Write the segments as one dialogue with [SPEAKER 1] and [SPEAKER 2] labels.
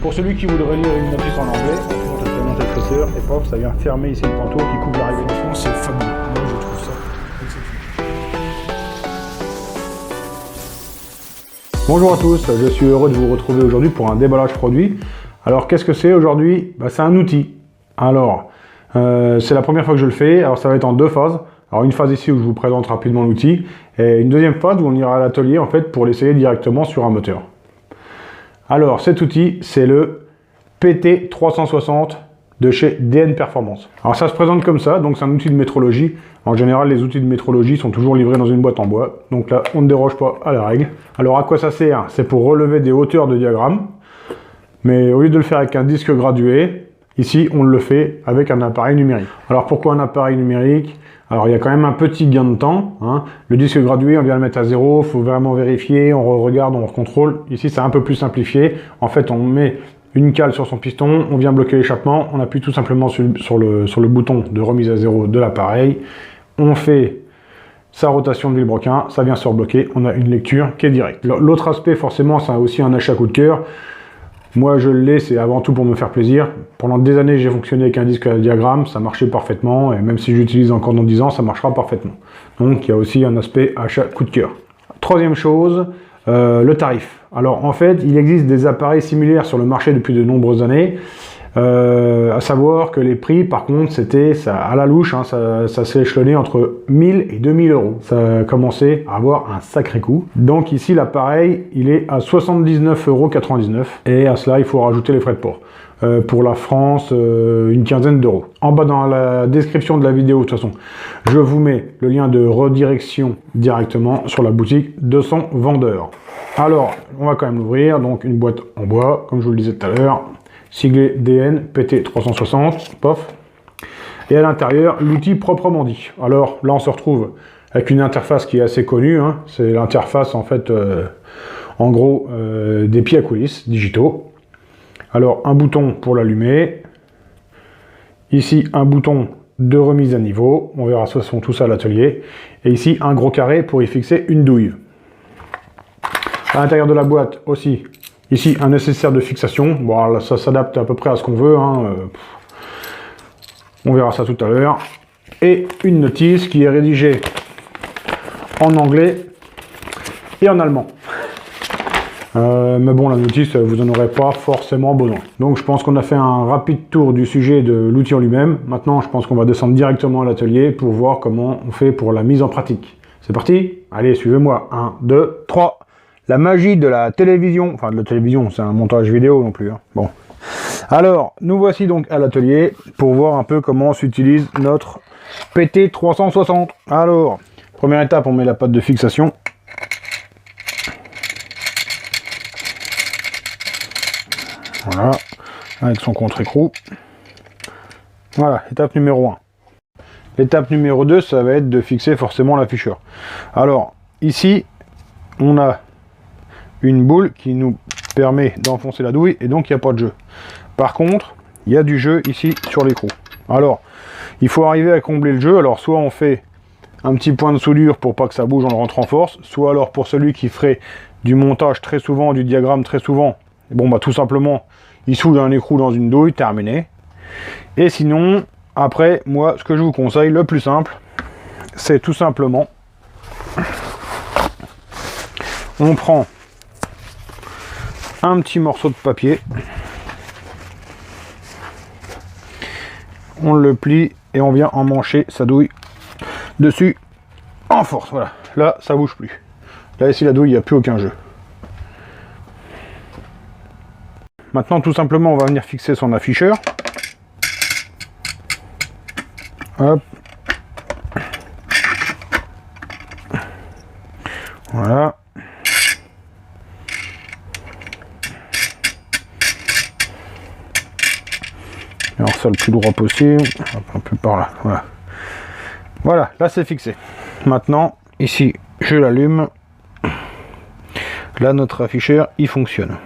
[SPEAKER 1] Pour celui qui voudrait lire une notice en anglais, on peut monter le traiteur et pop, ça vient fermer ici le pantour qui couvre l'arrivée du fond, c'est fabuleux. Moi je trouve ça exceptionnel. Bonjour à tous, je suis heureux de vous retrouver aujourd'hui pour un déballage produit. Alors qu'est-ce que c'est aujourd'hui? C'est un outil. Alors, c'est la première fois que je le fais, alors ça va être en deux phases. Alors une phase ici où je vous présente rapidement l'outil, et une deuxième phase où on ira à l'atelier en fait pour l'essayer directement sur un moteur. Alors cet outil, c'est le PT360 de chez DN Performance. Alors ça se présente comme ça, donc c'est un outil de métrologie. En général, les outils de métrologie sont toujours livrés dans une boîte en bois, donc là, on ne déroge pas à la règle. Alors à quoi ça sert? C'est pour relever des hauteurs de diagramme, mais au lieu de le faire avec un disque gradué, ici, on le fait avec un appareil numérique. Alors pourquoi un appareil numérique? Alors il y a quand même un petit gain de temps, hein. Le disque gradué, on vient le mettre à 0, il faut vraiment vérifier, on regarde, on contrôle. Ici, c'est un peu plus simplifié. En fait, on met une cale sur son piston, on vient bloquer l'échappement, on appuie tout simplement sur le bouton de remise à 0 de l'appareil. On fait sa rotation de vilebrequin, ça vient se rebloquer, on a une lecture qui est directe. L'autre aspect, forcément, c'est aussi un achat coup de cœur. Moi, je l'ai, c'est avant tout pour me faire plaisir. Pendant des années, j'ai fonctionné avec un disque à diagramme, ça marchait parfaitement, et même si j'utilise encore dans 10 ans, ça marchera parfaitement. Donc, il y a aussi un aspect achat coup de cœur. Troisième chose, le tarif. Alors, en fait, il existe des appareils similaires sur le marché depuis de nombreuses années, à savoir que les prix, par contre, c'était à la louche, hein, ça s'est échelonné entre 1000 et 2000 euros. Ça a commencé à avoir un sacré coût. Donc ici, l'appareil, il est à 79,99 €. Et à cela, il faut rajouter les frais de port. Pour la France, une quinzaine d'euros. En bas dans la description de la vidéo, de toute façon, je vous mets le lien de redirection directement sur la boutique de son vendeur. Alors, on va quand même l'ouvrir. Donc une boîte en bois, comme je vous le disais tout à l'heure. Siglé DN PT360, pof. Et à l'intérieur, l'outil proprement dit. Alors là, on se retrouve avec une interface qui est assez connue, hein. C'est l'interface, en fait, en gros, des pieds à coulisses digitaux. Alors, un bouton pour l'allumer. Ici, un bouton de remise à niveau. On verra ce sont tout ça à l'atelier. Et ici, un gros carré pour y fixer une douille. À l'intérieur de la boîte aussi, ici, un nécessaire de fixation. Bon, là, ça s'adapte à peu près à ce qu'on veut, hein. On verra ça tout à l'heure. Et une notice qui est rédigée en anglais et en allemand. Mais bon, la notice, vous n'en aurez pas forcément besoin. Donc, je pense qu'on a fait un rapide tour du sujet de l'outil en lui-même. Maintenant, je pense qu'on va descendre directement à l'atelier pour voir comment on fait pour la mise en pratique. C'est parti? Allez, suivez-moi. 1, 2, 3. La magie de la télévision, enfin de la télévision, c'est un montage vidéo non plus, hein. Bon. Alors, nous voici donc à l'atelier pour voir un peu comment s'utilise notre PT360. Alors, première étape, on met la patte de fixation. Voilà, avec son contre-écrou. Voilà, étape numéro 1. L'étape numéro 2, ça va être de fixer forcément l'afficheur. Alors, ici, on a une boule qui nous permet d'enfoncer la douille et donc il n'y a pas de jeu. Par contre, il y a du jeu ici sur l'écrou. Alors, il faut arriver à combler le jeu. Alors, soit on fait un petit point de soudure pour pas que ça bouge en le rentrant en force, soit alors pour celui qui ferait du montage très souvent, du diagramme très souvent, bon bah tout simplement, il soude un écrou dans une douille, terminé. Et sinon, après, moi, ce que je vous conseille, le plus simple, c'est tout simplement, on prend un petit morceau de papier, on le plie et on vient emmancher sa douille dessus en force. Voilà, là ça bouge plus. Là ici la douille, il n'y a plus aucun jeu. Maintenant tout simplement on va venir fixer son afficheur. Hop. Voilà. Alors ça le plus droit possible, un peu par là, voilà. Voilà, là c'est fixé. Maintenant, ici, je l'allume. Là, notre afficheur, il fonctionne.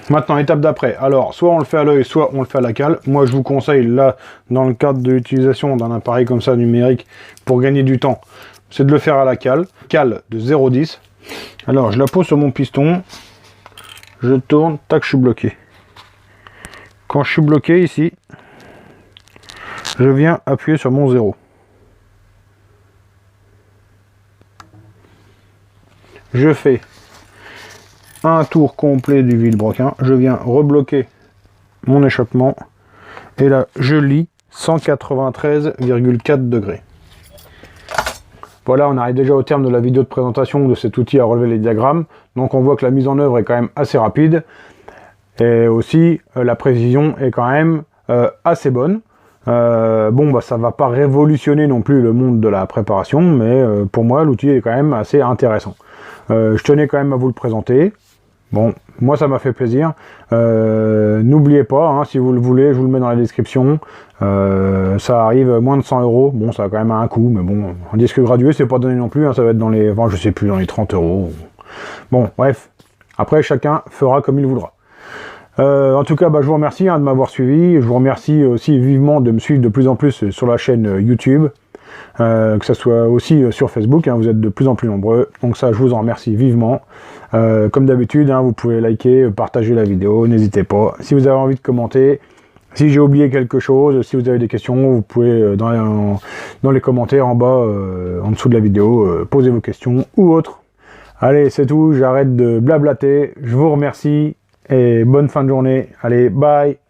[SPEAKER 1] Maintenant, étape d'après. Alors, soit on le fait à l'œil, soit on le fait à la cale. Moi, je vous conseille, là, dans le cadre de l'utilisation d'un appareil comme ça, numérique, pour gagner du temps, c'est de le faire à la cale. Cale de 0,10. Alors, je la pose sur mon piston. Je tourne, tac, je suis bloqué. quand je suis bloqué ici, je viens appuyer sur mon 0. Je fais un tour complet du vilebrequin, je viens rebloquer mon échappement et là je lis 193,4 degrés. Voilà, on arrive déjà au terme de la vidéo de présentation de cet outil à relever les diagrammes. Donc on voit que la mise en œuvre est quand même assez rapide et aussi la précision est quand même assez bonne. Bon, bah ça va pas révolutionner non plus le monde de la préparation, mais pour moi l'outil est quand même assez intéressant. Je tenais quand même à vous le présenter. Bon, moi ça m'a fait plaisir. N'oubliez pas, hein, si vous le voulez, je vous le mets dans la description. Ça arrive moins de 100 €. Bon, ça a quand même un coût, mais bon, un disque gradué, c'est pas donné non plus. Hein, ça va être dans les, enfin, je sais plus, dans les 30 €. Bon, bref. Après, chacun fera comme il voudra. En tout cas, bah, je vous remercie de m'avoir suivi. Je vous remercie aussi vivement de me suivre de plus en plus sur la chaîne YouTube. Que ce soit aussi sur Facebook, hein, vous êtes de plus en plus nombreux, donc ça je vous en remercie vivement. Comme d'habitude, hein, vous pouvez liker, partager la vidéo, n'hésitez pas. Si vous avez envie de commenter, si j'ai oublié quelque chose, si vous avez des questions, vous pouvez dans les commentaires en bas, en dessous de la vidéo, poser vos questions ou autres. Allez, c'est tout, j'arrête de blablater, je vous remercie et bonne fin de journée. Allez, bye!